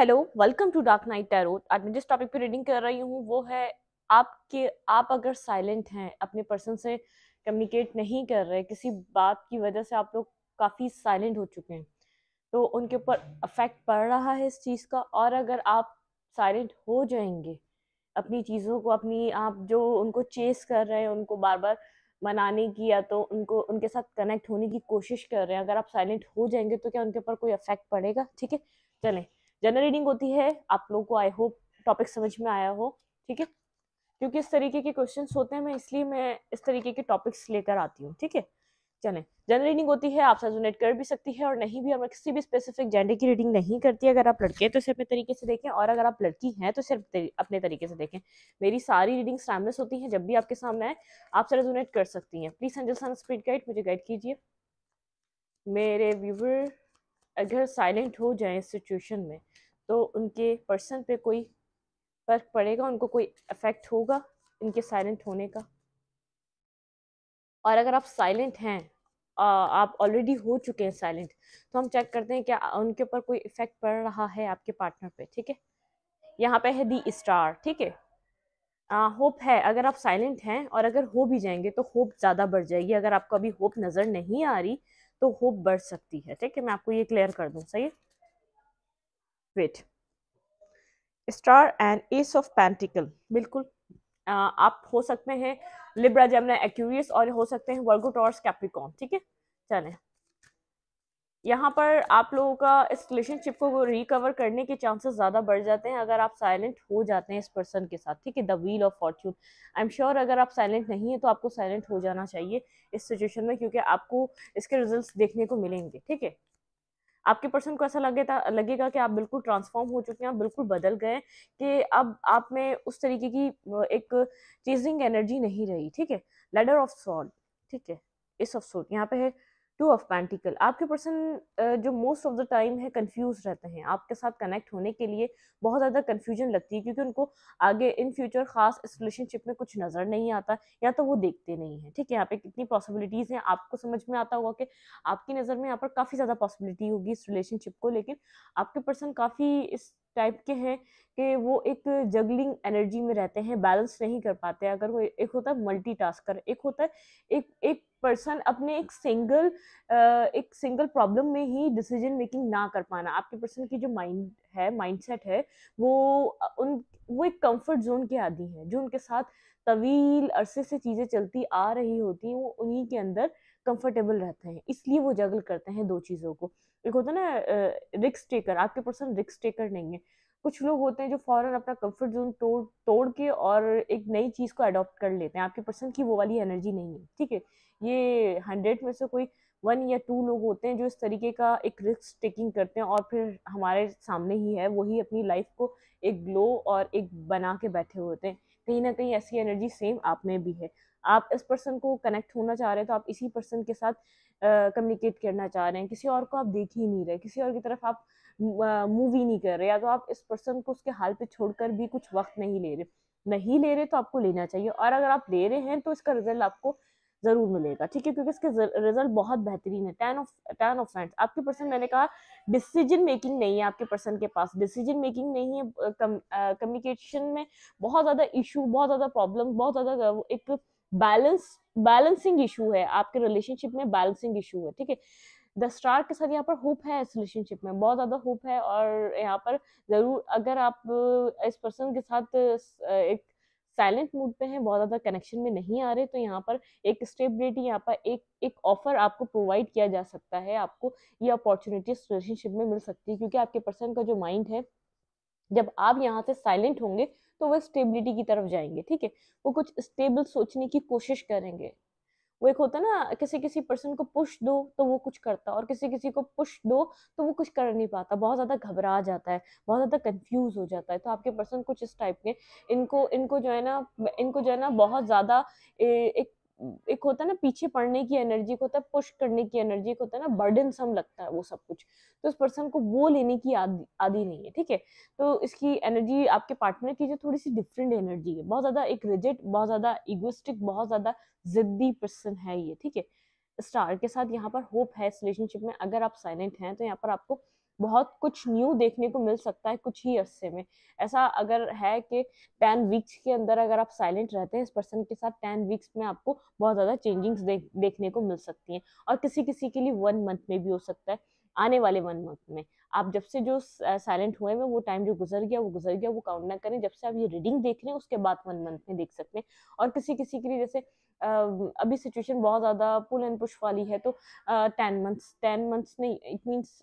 Hello, welcome to dark night tarot. आज मैं जिस टॉपिक पे रीडिंग कर रही हूँ वो है आप अगर साइलेंट हैं, अपने पर्सन से कम्युनिकेट नहीं कर रहे, किसी बात की वजह से आप लोग काफ़ी साइलेंट हो चुके हैं, तो उनके ऊपर अफेक्ट पड़ रहा है इस चीज़ का। और अगर आप साइलेंट हो जाएंगे, अपनी चीज़ों को, अपनी आप जो उनको चेस कर रहे हैं, उनको बार बार मनाने की या तो उनको उनके साथ कनेक्ट होने की कोशिश कर रहे हैं, अगर आप साइलेंट हो जाएंगे तो क्या उनके ऊपर कोई अफेक्ट पड़ेगा? ठीक है, चलें। जनरल रीडिंग होती है, आप लोगों को आई होप टॉपिक समझ में आया हो। ठीक है, क्योंकि इस तरीके के क्वेश्चंस होते हैं, मैं इसलिए मैं इस तरीके के टॉपिक्स लेकर आती हूँ। ठीक है, चलें। जनरल रीडिंग होती है, आपसे रेजोनेट कर भी सकती है और नहीं भी, और मैं किसी भी स्पेसिफिक जेंडर की रीडिंग नहीं करती। अगर आप लड़के हैं तो इसे अपने तरीके से देखें, और अगर आप लड़की हैं तो सिर्फ अपने तरीके से देखें। मेरी सारी रीडिंग्स टाइमलेस होती हैं, जब भी आपके सामने आए आपसे रेजोनेट कर सकती हैं। Please angel sun spirit guide, मुझे गाइड कीजिए। मेरे व्यूवर अगर साइलेंट हो जाए इस सिचुएशन में तो उनके पर्सन पे कोई फर्क पड़ेगा, उनको कोई इफेक्ट होगा इनके साइलेंट होने का? और अगर आप साइलेंट हैं, आप ऑलरेडी हो चुके हैं साइलेंट, तो हम चेक करते हैं क्या उनके ऊपर कोई इफेक्ट पड़ रहा है आपके पार्टनर पे। ठीक है, यहाँ पे है दी स्टार। ठीक है, होप है। अगर आप साइलेंट हैं और अगर हो भी जाएंगे तो होप ज़्यादा बढ़ जाएगी। अगर आपको अभी होप नज़र नहीं आ रही तो होप बढ़ सकती है। ठीक है, मैं आपको ये क्लियर कर दूँ। सही है, wait. Star and ace of pentacle, बिल्कुल। आप हो सकते हैं लिब्रा, जेमिनी, एक्वेरियस, और हो सकते हैं वर्गो, टॉरस, कैप्रिकॉर्न। ठीक है, चलें। यहाँ पर आप लोगों का इस रिलेशनशिप को रिकवर करने के चांसेस ज़्यादा बढ़ जाते हैं अगर आप साइलेंट हो जाते हैं इस पर्सन के साथ। ठीक है, the wheel of Fortune. I am sure अगर आप साइलेंट नहीं है तो आपको साइलेंट हो जाना चाहिए इस सिचुएशन में, क्योंकि आपको इसके रिजल्ट्स देखने को मिलेंगे। ठीक है, आपके पर्सन को ऐसा लगेगा कि आप बिल्कुल ट्रांसफॉर्म हो चुके हैं, आप बिल्कुल बदल गए, कि अब आप में उस तरीके की एक चेजिंग एनर्जी नहीं रही। ठीक है, लैडर ऑफ सॉर्ड। ठीक है, एस ऑफ सॉर्ड, यहाँ पे है टू ऑफ पेंटिकल। आपके पर्सन जो मोस्ट ऑफ द टाइम है कंफ्यूज रहते हैं, आपके साथ कनेक्ट होने के लिए बहुत ज़्यादा कंफ्यूजन लगती है, क्योंकि उनको आगे इन फ्यूचर खास इस रिलेशनशिप में कुछ नज़र नहीं आता, या तो वो देखते नहीं है। ठीक है, यहाँ पे कितनी पॉसिबिलिटीज़ हैं आपको समझ में आता होगा कि आपकी नज़र में यहाँ पर काफ़ी ज़्यादा पॉसिबिलिटी होगी इस रिलेशनशिप को, लेकिन आपके पर्सन काफ़ी इस टाइप के हैं कि वो एक जगलिंग एनर्जी में रहते हैं, बैलेंस नहीं कर पाते। अगर वो एक होता है मल्टीटास्कर, एक होता है एक एक पर्सन अपने एक सिंगल प्रॉब्लम में ही डिसीजन मेकिंग ना कर पाना। आपके पर्सन की जो माइंडसेट है, वो वो एक कंफर्ट जोन के आदी है, जो उनके साथ तवील अरसे से चीज़ें चलती आ रही होती हैं, वो उन्हीं के अंदर कंफर्टेबल रहते हैं, इसलिए वो जगल करते हैं दो चीज़ों को। एक होता है ना रिस्क टेकर, आपके पर्सन रिस्क टेकर नहीं है। कुछ लोग होते हैं जो फौरन अपना कंफर्ट जोन तोड़ तोड़ के और एक नई चीज़ को अडॉप्ट कर लेते हैं, आपके पर्सन की वो वाली एनर्जी नहीं है। ठीक है, ये 100 में से कोई 1 या 2 लोग होते हैं जो इस तरीके का एक रिस्क टेकिंग करते हैं, और फिर हमारे सामने ही है वही अपनी लाइफ को एक ग्लो और एक बना के बैठे होते हैं। कहीं ना कहीं ऐसी एनर्जी सेम आप में भी है। आप इस पर्सन को कनेक्ट होना चाह रहे हैं तो आप इसी पर्सन के साथ कम्युनिकेट करना चाह रहे हैं, किसी और को आप देख ही नहीं रहे, किसी और की तरफ आप मूव ही नहीं कर रहे, या तो आप इस पर्सन को उसके हाल पे छोड़कर भी कुछ वक्त नहीं ले रहे तो आपको लेना चाहिए, और अगर आप ले रहे हैं तो इसका रिजल्ट आपको जरूर मिलेगा। ठीक है, क्योंकि इसके रिजल्ट बहुत बेहतरीन है। टेन ऑफ फ्रेंड्स, आपके पर्सन, मैंने कहा डिसीजन मेकिंग नहीं है, आपके पर्सन के पास डिसीजन मेकिंग नहीं है, कम्युनिकेशन में बहुत ज्यादा इशू, बहुत ज्यादा प्रॉब्लम, बहुत ज्यादा एक बैलेंसिंग इशू है आपके रिलेशनशिप में, बैलेंसिंग इशू है। ठीक है, द स्टार के साथ यहाँ पर होप है, इस रिलेशनशिप में बहुत ज्यादा होप है, और यहाँ पर जरूर अगर आप इस पर्सन के साथ एक साइलेंट मूड पे हैं, बहुत ज्यादा कनेक्शन में नहीं आ रहे, तो यहाँ पर एक स्टेबिलिटी, यहाँ पर एक एक ऑफर आपको प्रोवाइड किया जा सकता है, आपको ये अपॉर्चुनिटी इस रिलेशनशिप में मिल सकती है, क्योंकि आपके पर्सन का जो माइंड है, जब आप यहाँ से साइलेंट होंगे तो वो स्टेबिलिटी की तरफ जाएंगे। ठीक है, वो कुछ स्टेबल सोचने की कोशिश करेंगे। वो एक होता है ना, किसी किसी पर्सन को पुश दो तो वो कुछ करता, और किसी किसी को पुश दो तो वो कुछ कर नहीं पाता, बहुत ज्यादा घबरा जाता है, बहुत ज्यादा कंफ्यूज हो जाता है। तो आपके पर्सन कुछ इस टाइप के, इनको इनको जो है ना बहुत ज्यादा एक एक होता है ना पीछे पड़ने की एनर्जी, को होता है पुश करने की एनर्जी, को होता है ना बर्डन सम लगता है वो सब कुछ, तो उस पर्सन को वो लेने की आदी नहीं है। ठीक है, तो इसकी एनर्जी आपके पार्टनर की जो थोड़ी सी डिफरेंट एनर्जी है, बहुत ज्यादा एक रिजिड, बहुत ज्यादा इगोइस्टिक, बहुत ज्यादा जिद्दी पर्सन है ये। ठीक है, स्टार के साथ यहाँ पर होप है इस रिलेशनशिप में। अगर आप साइलेंट हैं तो यहाँ पर आपको बहुत कुछ न्यू देखने को मिल सकता है कुछ ही अरसे में। ऐसा अगर है कि 10 वीक्स के अंदर अगर आप साइलेंट रहते हैं इस पर्सन के साथ, 10 वीक्स में आपको बहुत ज़्यादा चेंजिंग्स देखने को मिल सकती हैं। और किसी किसी के लिए 1 मंथ में भी हो सकता है, आने वाले 1 मंथ में। आप जब से जो साइलेंट हुए हैं वो टाइम जो गुजर गया वो गुजर गया, वो काउंट ना करें। जब से आप ये रीडिंग देख रहे हैं उसके बाद 1 मंथ में देख सकते हैं। और किसी किसी के लिए जैसे अभी सिचुएशन बहुत ज़्यादा पुल एंड पुश वाली है, तो 10 मंथ्स नहीं, इट मीन्स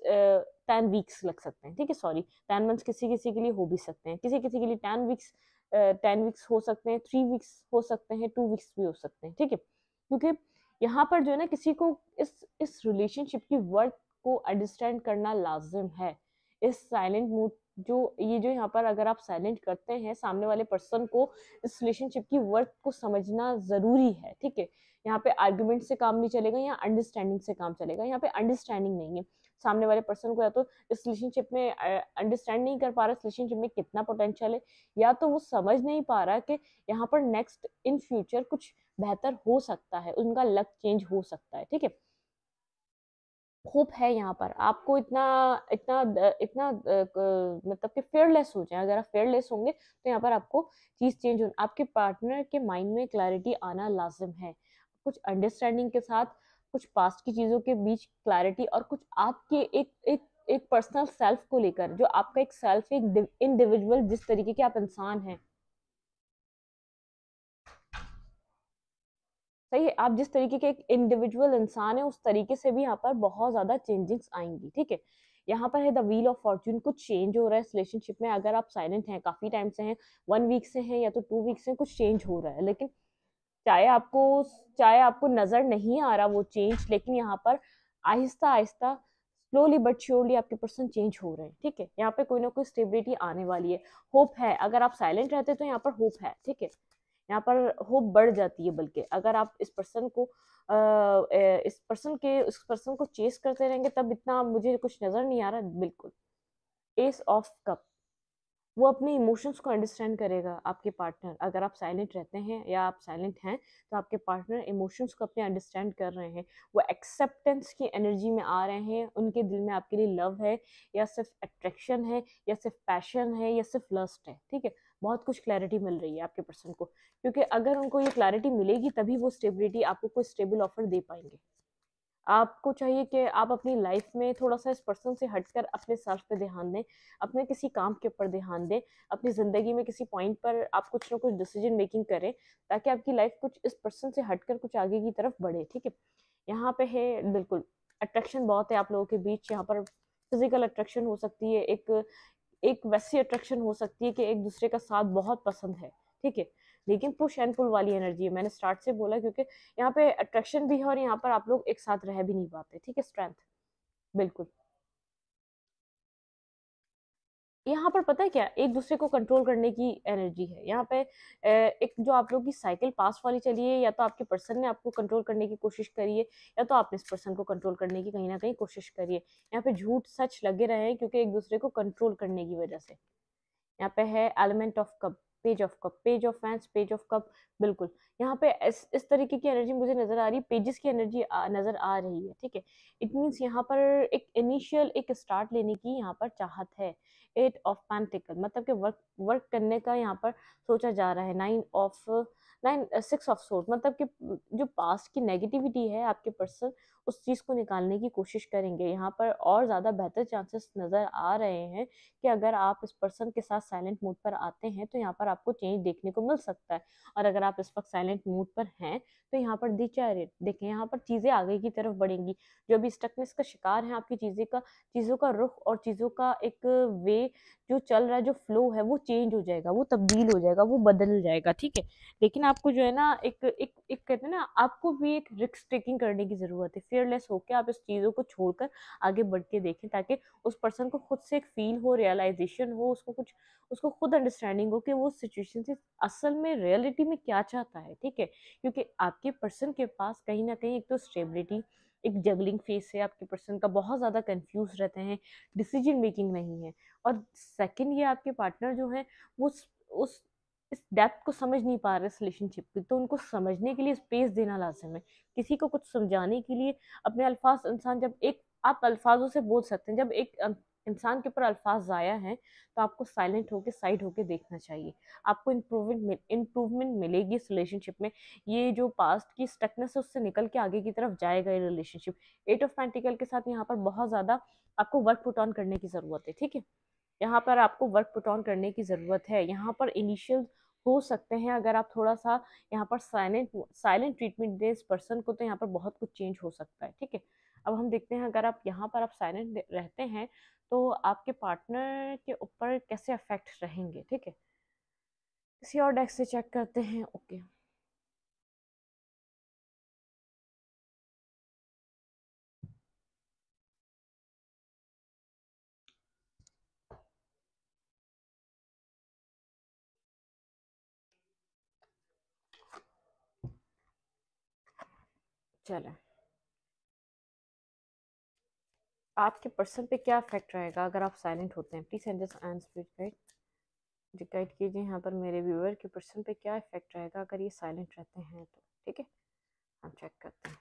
10 वीक्स लग सकते हैं, ठीक है, सॉरी 10 मंथ्स किसी किसी के लिए हो भी सकते हैं, किसी किसी के लिए 10 वीक्स हो सकते हैं, 3 वीक्स हो सकते हैं, 2 वीक्स भी हो सकते हैं, ठीक है। क्योंकि यहाँ पर जो है ना किसी को इस रिलेशनशिप की वर्थ को अंडरस्टैंड करना लाजिम है। इस साइलेंट मूड जो यहाँ पर अगर आप साइलेंट करते हैं, सामने वाले पर्सन को इस रिलेशनशिप की वर्थ को समझना जरूरी है, ठीक है। यहाँ पे आर्ग्यूमेंट से काम नहीं चलेगा, यहाँ अंडरस्टैंडिंग से काम चलेगा। यहाँ पे अंडरस्टैंडिंग नहीं है, सामने वाले पर्सन को या तो इस रिलेशनशिप में अंडरस्टैंड नहीं कर पा रहा इस रिलेशनशिप में कितना पोटेंशियल है, या तो वो समझ नहीं पा रहा कि यहाँ पर नेक्स्ट इन फ्यूचर कुछ बेहतर हो सकता है, उनका लक चेंज हो सकता है, ठीक है। होप है यहाँ पर आपको इतना इतना इतना मतलब कि फेयरलेस हो जाए। अगर आप फेयरलेस होंगे तो यहाँ पर आपको चीज चेंज हो, आपके पार्टनर के माइंड में क्लैरिटी आना लाजिम है। कुछ अंडरस्टैंडिंग के साथ कुछ पास्ट की चीजों के बीच क्लैरिटी, और कुछ आपके एक पर्सनल सेल्फ को लेकर, जो आपका एक सेल्फ, एक इंडिविजुअल जिस तरीके के आप इंसान हैं, सही है, आप जिस तरीके के एक इंडिविजुअल इंसान है उस तरीके से भी यहाँ पर बहुत ज्यादा चेंजिंग्स आएंगी, ठीक है। यहाँ पर है द व्हील ऑफ फॉर्च्यून, कुछ चेंज हो रहा है इस रिलेशनशिप में। अगर आप साइलेंट हैं, काफी टाइम से हैं, 1 वीक से हैं या तो 2 वीक से, कुछ चेंज हो रहा है, लेकिन चाहे आपको चाहे आपको नजर नहीं आ रहा वो चेंज, लेकिन यहाँ पर Aahista Aahista, slowly but surely आपके पर्सन चेंज हो रहे हैं, ठीक है। यहाँ पे कोई ना कोई स्टेबिलिटी आने वाली है, होप है। अगर आप साइलेंट रहते तो यहाँ पर होप है, ठीक है। यहाँ पर होप बढ़ जाती है, बल्कि अगर आप इस पर्सन को चेस करते रहेंगे तब इतना मुझे कुछ नजर नहीं आ रहा, बिल्कुल। एस ऑफ कप, वो अपने इमोशंस को अंडरस्टैंड करेगा आपके पार्टनर। अगर आप साइलेंट रहते हैं या आप साइलेंट हैं तो आपके पार्टनर इमोशंस को अपने अंडरस्टैंड कर रहे हैं, वो एक्सेप्टेंस की एनर्जी में आ रहे हैं। उनके दिल में आपके लिए लव है, या सिर्फ अट्रैक्शन है, या सिर्फ पैशन है, या सिर्फ लस्ट है, ठीक है। बहुत कुछ क्लैरिटी मिल रही है आपके पर्सन को, क्योंकि अगर उनको ये क्लैरिटी मिलेगी तभी वो स्टेबिलिटी आपको कोई स्टेबल ऑफर दे पाएंगे। आपको चाहिए कि आप अपनी लाइफ में थोड़ा सा इस पर्सन से हटकर अपने सेल्फ पे ध्यान दें, अपने किसी काम के ऊपर ध्यान दें, अपनी ज़िंदगी में किसी पॉइंट पर आप कुछ ना कुछ डिसीजन मेकिंग करें, ताकि आपकी लाइफ कुछ इस पर्सन से हटकर कुछ आगे की तरफ बढ़े, ठीक है। यहाँ पे है बिल्कुल अट्रैक्शन बहुत है आप लोगों के बीच। यहाँ पर फिजिकल अट्रैक्शन हो सकती है, एक एक वैसी अट्रैक्शन हो सकती है कि एक दूसरे का साथ बहुत पसंद है, ठीक है। लेकिन पुश एंड पुल वाली एनर्जी है, मैंने स्टार्ट से बोला, क्योंकि यहाँ पे अट्रैक्शन भी है और यहाँ पर आप लोग एक साथ रह भी नहीं पाते, ठीक है। स्ट्रेंथ, बिल्कुल। यहाँ पर पता है क्या, एक दूसरे को कंट्रोल करने की एनर्जी है यहाँ पे। एक जो आप लोग की साइकिल पास वाली चली है, या तो आपके पर्सन ने आपको कंट्रोल करने की कोशिश करी है, या तो आपने इस पर्सन को कंट्रोल करने की कहीं ना कहीं कोशिश करी है। यहाँ पे झूठ सच लगे रहे हैं, क्योंकि एक दूसरे को कंट्रोल करने की वजह से। यहाँ पे है element of cup, page of cup, page of fans, page of cup, बिल्कुल। यहाँ पे इस तरीके की एनर्जी मुझे नजर आ रही है, पेजेस की एनर्जी नजर आ रही है, ठीक है। इट मीन्स यहाँ पर एक इनिशियल एक स्टार्ट लेने की यहाँ पर चाहत है। 8 ऑफ पेंटिकल, मतलब कि वर्क वर्क करने का यहाँ पर सोचा जा रहा है। 6 ऑफ सोर्ड, मतलब कि जो पास्ट की नेगेटिविटी है आपके पर्सन उस चीज को निकालने की कोशिश करेंगे। यहाँ पर और ज्यादा बेहतर चांसेस नजर आ रहे हैं कि अगर आप इस पर्सन के साथ साइलेंट मूड पर आते हैं तो यहाँ पर आपको चेंज देखने को मिल सकता है। और अगर आप इस वक्त साइलेंट मूड पर हैं तो यहाँ पर देखें, यहाँ पर चीजें आगे की तरफ बढ़ेंगी। जो भी स्टकनेस का शिकार है आपकी चीजों का रुख और चीजों का एक वे जो चल रहा है, जो फ्लो है, वो चेंज हो जाएगा, वो तब्दील हो जाएगा, वो बदल जाएगा, ठीक है। लेकिन आपको जो है ना एक कहते हैं ना, आपको भी एक रिस्क टेकिंग करने की जरूरत है। फियरलेस होकर आप इस चीजों को छोड़कर आगे बढ़ के देखें, ताकि उस पर्सन को खुद से एक फील हो, रियलाइजेशन हो, उसको खुद अंडरस्टैंडिंग हो कि वो सिचुएशन से असल में रियलिटी में क्या चाहता है, ठीक है। क्योंकि आपके पर्सन के पास कहीं ना कहीं एक तो स्टेबिलिटी, एक जगलिंग फेस है आपके पर्सन का, बहुत ज्यादा कंफ्यूज रहते हैं, डिसीजन मेकिंग नहीं है। और सेकंड, ये आपके पार्टनर जो है वो उस इस डेप्थ को समझ नहीं पा रहे इस रिलेशनशिप की, तो उनको समझने के लिए स्पेस देना लाजिम है। किसी को कुछ समझाने के लिए अपने अल्फाज, इंसान जब एक आप अल्फाजों से बोल सकते हैं, जब एक इंसान के ऊपर अल्फाज ज़ाया हैं, तो आपको साइलेंट होके साइड होके देखना चाहिए। आपको इम्प्रूवमेंट मिलेगी इस रिलेशनशिप में। ये जो पास्ट की स्टकनेस है उससे निकल के आगे की तरफ जाएगा ये रिलेशनशिप। एट ऑफ पेंटिकल के साथ यहाँ पर बहुत ज़्यादा आपको वर्क पुट ऑन करने की ज़रूरत है, ठीक है। यहाँ पर आपको वर्क पुट ऑन करने की ज़रूरत है। यहाँ पर इनिशियल हो सकते हैं, अगर आप थोड़ा सा यहाँ पर साइलेंट साइलेंट ट्रीटमेंट दें इस पर्सन को, तो यहाँ पर बहुत कुछ चेंज हो सकता है, ठीक है। अब हम देखते हैं, अगर आप यहाँ पर आप साइलेंट रहते हैं तो आपके पार्टनर के ऊपर कैसे अफेक्ट रहेंगे, ठीक है। किसी और डेस्क से चेक करते हैं। ओके, चलें। आपके पर्सन पे क्या इफेक्ट रहेगा अगर आप साइलेंट होते हैं? Please send this and speech guide, guide कीजिए यहाँ पर मेरे व्यूअर के पर्सन पे क्या इफेक्ट रहेगा अगर ये साइलेंट रहते हैं तो, ठीक है। हम चेक करते हैं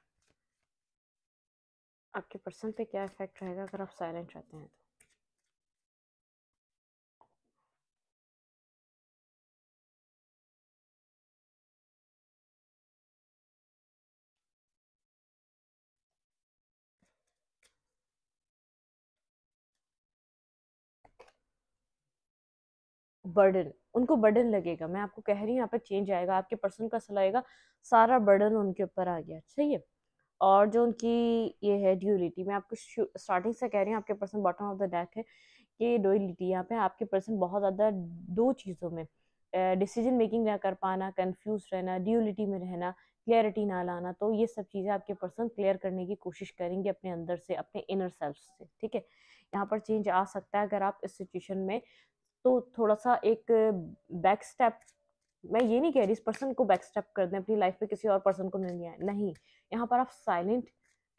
आपके पर्सन पे क्या इफेक्ट रहेगा अगर आप साइलेंट रहते हैं तो। बर्डन, उनको बर्डन लगेगा। मैं आपको कह रही हूँ यहाँ पर चेंज आएगा, आपके पर्सन का असला आएगा, सारा बर्डन उनके ऊपर आ गया, सही है। और जो उनकी ये है ड्यूलिटी, मैं आपको स्टार्टिंग से कह रही हूँ, आपके person bottom of the deck है कि ड्यूलिटी। यहाँ पे आपके पर्सन बहुत ज़्यादा दो चीज़ों में डिसीजन मेकिंग ना कर पाना, कंफ्यूज रहना, ड्यूलिटी में रहना, क्लियरिटी ना लाना, तो ये सब चीज़ें आपके पर्सन क्लियर करने की कोशिश करेंगे अपने अंदर से, अपने इनर सेल्फ से, ठीक है। यहाँ पर चेंज आ सकता है अगर आप इस सिचुएशन में, तो थोड़ा सा एक बैक स्टेप, मैं ये नहीं कह रही इस पर्सन को बैक स्टेप कर दें अपनी लाइफ में, किसी और पर्सन को नहीं आए, नहीं। यहाँ पर आप साइलेंट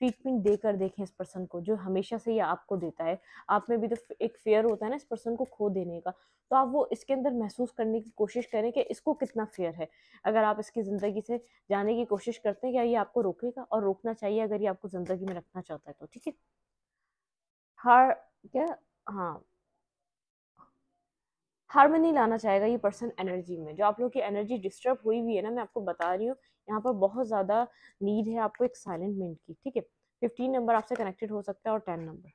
ट्रीटमेंट देकर देखें इस पर्सन को, जो हमेशा से ये आपको देता है। आप में भी तो एक फेयर होता है ना इस पर्सन को खो देने का, तो आप वो इसके अंदर महसूस करने की कोशिश करें कि इसको कितना फेयर है। अगर आप इसकी ज़िंदगी से जाने की कोशिश करते हैं, क्या ये आपको रोकेगा? और रोकना चाहिए अगर ये आपको ज़िंदगी में रखना चाहता है तो, ठीक है। हर क्या, हाँ, हार्मनी लाना चाहेगा ये पर्सन एनर्जी में। जो आप लोग की एनर्जी डिस्टर्ब हुई हुई है ना, मैं आपको बता रही हूँ, यहाँ पर बहुत ज़्यादा नीड है आपको एक साइलेंट मिनट की, ठीक है। 15 नंबर आपसे कनेक्टेड हो सकता है, और 10 नंबर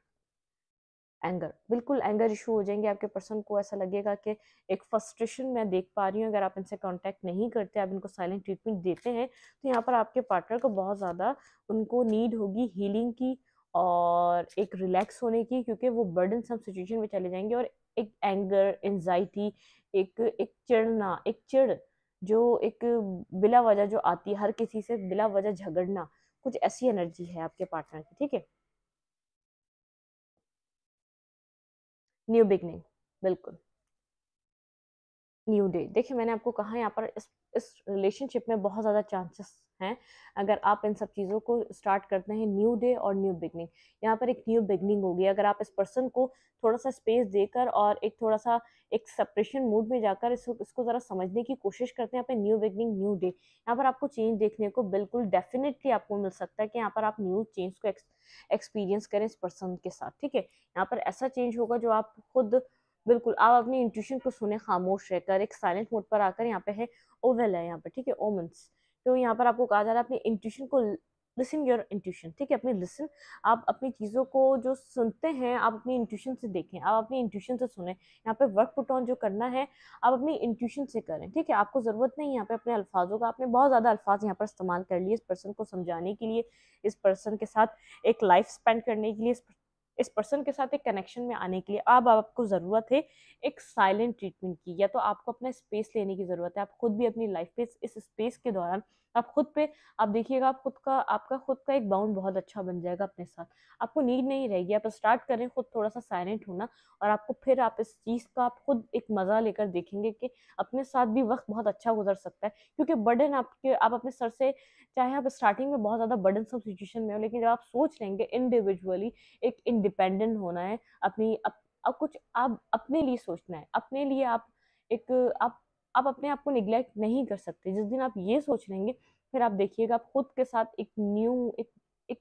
एंगर, बिल्कुल एंगर इशू हो जाएंगे आपके पर्सन को। ऐसा लगेगा कि एक फ्रस्ट्रेशन मैं देख पा रही हूँ, अगर आप इनसे कांटेक्ट नहीं करते, आप इनको साइलेंट ट्रीटमेंट देते हैं, तो यहाँ पर आपके पार्टनर को बहुत ज़्यादा उनको नीड होगी हीलिंग की और एक रिलैक्स होने की, क्योंकि वो बर्डन सम सिचुएशन में चले जाएंगे। और एक एंगर, एंजाइटी, एक एक चिढ़ना, एक चिढ़ जो एक बिला वजह जो आती है, हर किसी से बिला वजह झगड़ना, कुछ ऐसी एनर्जी है आपके पार्टनर की, ठीक है। न्यू बिगनिंग, बिल्कुल न्यू डे। देखिए मैंने आपको कहा यहाँ पर इस रिलेशनशिप में बहुत ज़्यादा चांसेस हैं, अगर आप इन सब चीज़ों को स्टार्ट करते हैं, न्यू डे और न्यू बिगनिंग। यहाँ पर एक न्यू बिगनिंग होगी अगर आप इस पर्सन को थोड़ा सा स्पेस देकर और एक थोड़ा सा एक सेपरेशन मूड में जाकर इसको ज़रा समझने की कोशिश करते हैं। यहाँ पे न्यू बिगनिंग, न्यू डे, यहाँ पर आपको चेंज देखने को बिल्कुल डेफिनेटली आपको मिल सकता है कि यहाँ पर आप न्यू चेंज को एक्सपीरियंस करें इस पर्सन के साथ, ठीक है। यहाँ पर ऐसा चेंज होगा जो आप खुद, बिल्कुल आप अपनी इंट्यूशन को सुने खामोश रहकर, एक साइलेंट मोड पर आकर। यहाँ पे है ओवेल है यहाँ पे, ठीक है, ओमन्स। तो यहाँ पर आपको कहा जा रहा है अपनी इंट्यूशन को, लिसन योर इंट्यूशन, ठीक है, अपनी लिसन, आप अपनी चीज़ों को जो सुनते हैं आप अपनी इंट्यूशन से देखें, आप अपनी इंट्यूशन से सुने। यहाँ पे वर्क पुट ऑन जो करना है आप अपनी इंट्यूशन से करें, ठीक है। आपको ज़रूरत नहीं है यहाँ पे अपने अल्फाजों का, आपने बहुत ज़्यादा अल्फाज यहाँ पर इस्तेमाल कर लिए इस पर्सन को समझाने के लिए, इस पर्सन के साथ एक लाइफ स्पेंड करने के लिए, इस पर्सन के साथ एक कनेक्शन में आने के लिए। अब आपको ज़रूरत है एक साइलेंट ट्रीटमेंट की, या तो आपको अपना स्पेस लेने की ज़रूरत है। आप खुद भी अपनी लाइफ पे इस स्पेस के दौरान आप खुद पे, आप देखिएगा आप खुद का, आपका खुद का एक बाउंड बहुत अच्छा बन जाएगा अपने साथ। आपको नीड नहीं रहेगी, आप स्टार्ट करें खुद थोड़ा सा साइलेंट होना, और आपको फिर आप इस चीज़ का आप खुद एक मज़ा लेकर देखेंगे कि अपने साथ भी वक्त बहुत अच्छा गुजर सकता है। क्योंकि बर्डन आपके, आप अपने सर से, चाहे आप स्टार्टिंग में बहुत ज़्यादा बर्डन सब सिचुएशन में हो, लेकिन जब आप सोच लेंगे इंडिविजुअली एक इंडिपेंडेंट होना है, अपनी अब कुछ आप अपने लिए सोचना है, अपने लिए आप एक, आप आप अपने आप को निग्लेक्ट नहीं कर सकते। जिस दिन आप ये सोच लेंगे, फिर आप देखिएगा आप खुद के साथ एक न्यू एक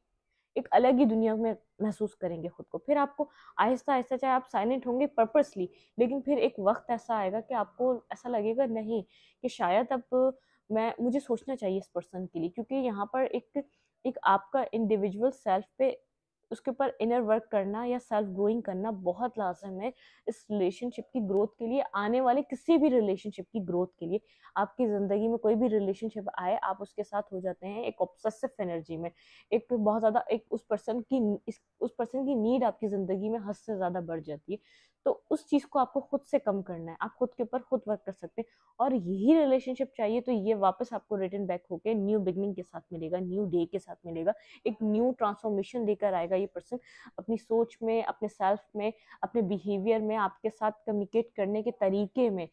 एक अलग ही दुनिया में महसूस करेंगे खुद को। फिर आपको आहिस्ता आहिस्ता, चाहे आप साइलेंट होंगे पर्पसली, लेकिन फिर एक वक्त ऐसा आएगा कि आपको ऐसा लगेगा नहीं, कि शायद अब मुझे सोचना चाहिए इस पर्सन के लिए, क्योंकि यहाँ पर एक एक आपका इंडिविजुअल सेल्फ पे, उसके ऊपर इनर वर्क करना या सेल्फ ग्रोइंग करना बहुत लाजम है इस रिलेशनशिप की ग्रोथ के लिए, आने वाले किसी भी रिलेशनशिप की ग्रोथ के लिए। आपकी ज़िंदगी में कोई भी रिलेशनशिप आए, आप उसके साथ हो जाते हैं एक ऑब्सेसिव एनर्जी में, एक बहुत ज़्यादा, एक उस पर्सन की नीड आपकी ज़िंदगी में हद से ज़्यादा बढ़ जाती है। तो उस चीज़ को आपको खुद से कम करना है, आप खुद के ऊपर खुद वर्क कर सकते हैं। और यही रिलेशनशिप चाहिए तो ये वापस आपको रिटर्न बैक होके न्यू बिगनिंग के साथ मिलेगा, न्यू डे के साथ मिलेगा, एक न्यू ट्रांसफॉर्मेशन लेकर आएगा ये पर्सन, अपनी सोच में, अपने सेल्फ में, अपने बिहेवियर में, आपके साथ कम्युनिकेट करने के तरीके में।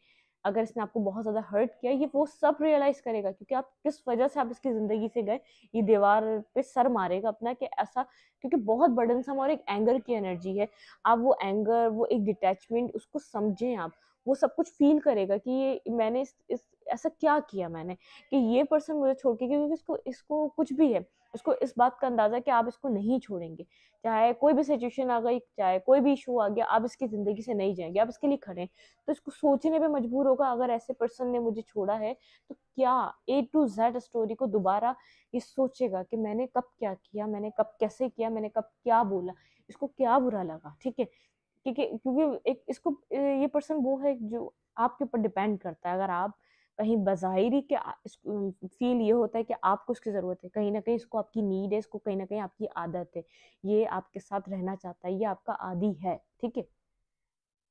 अगर इसने आपको बहुत ज्यादा हर्ट किया, ये वो सब रियलाइज करेगा, क्योंकि आप किस वजह से आप इसकी जिंदगी से गए, ये दीवार पे सर मारेगा अपना कि ऐसा, क्योंकि बहुत बर्डनसम और एक एंगर की एनर्जी है। आप वो एंगर, वो एक डिटैचमेंट, उसको समझें आप, वो सब कुछ फील करेगा कि ये मैंने इस ऐसा क्या किया मैंने, कि ये पर्सन मुझे छोड़ के, क्योंकि इसको इसको कुछ भी है, उसको इस बात का अंदाजा है कि आप इसको नहीं छोड़ेंगे, चाहे कोई भी सिचुएशन आ गई, चाहे कोई भी इशू आ गया, आप इसकी जिंदगी से नहीं जाएंगे, आप इसके लिए खड़े हैं। तो इसको सोचने पे मजबूर होगा, अगर ऐसे पर्सन ने मुझे छोड़ा है तो क्या A to Z स्टोरी को दोबारा ये सोचेगा कि मैंने कब क्या किया, मैंने कब कैसे किया, मैंने कब क्या बोला, इसको क्या बुरा लगा, ठीक है। क्योंकि क्योंकि एक इसको ये पर्सन वो है जो आपके ऊपर डिपेंड करता है। अगर आप कहीं बज़ाहिरी के फील ये होता है कि आपको उसकी ज़रूरत है, कहीं ना कहीं इसको आपकी नीड है, इसको कहीं ना कहीं आपकी आदत है, ये आपके साथ रहना चाहता है, ये आपका आदी है, ठीक है।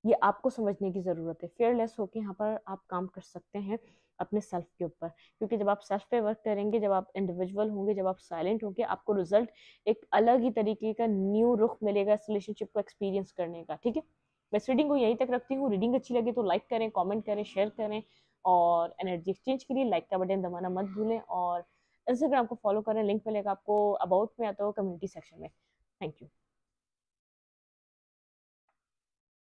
ये आपको समझने की ज़रूरत है, फेयरलेस होकर यहाँ पर आप काम कर सकते हैं अपने सेल्फ के ऊपर, क्योंकि जब आप सेल्फ पे वर्क करेंगे, जब आप इंडिविजुअल होंगे, जब आप साइलेंट होंगे, आपको रिजल्ट एक अलग ही तरीके का न्यू रुख मिलेगा इस रिलेशनशिप को एक्सपीरियंस करने का, ठीक है। मैं इस रीडिंग को यहीं तक रखती हूँ। रीडिंग अच्छी लगी तो लाइक करें, कॉमेंट करें, शेयर करें, और एनर्जी एक्सचेंज के लिए लाइक का बटन दबाना मत भूलें, और इंस्टाग्राम को फॉलो करें, लिंक मिलेगा आपको अबाउट में या तो कम्युनिटी सेक्शन में। Thank you.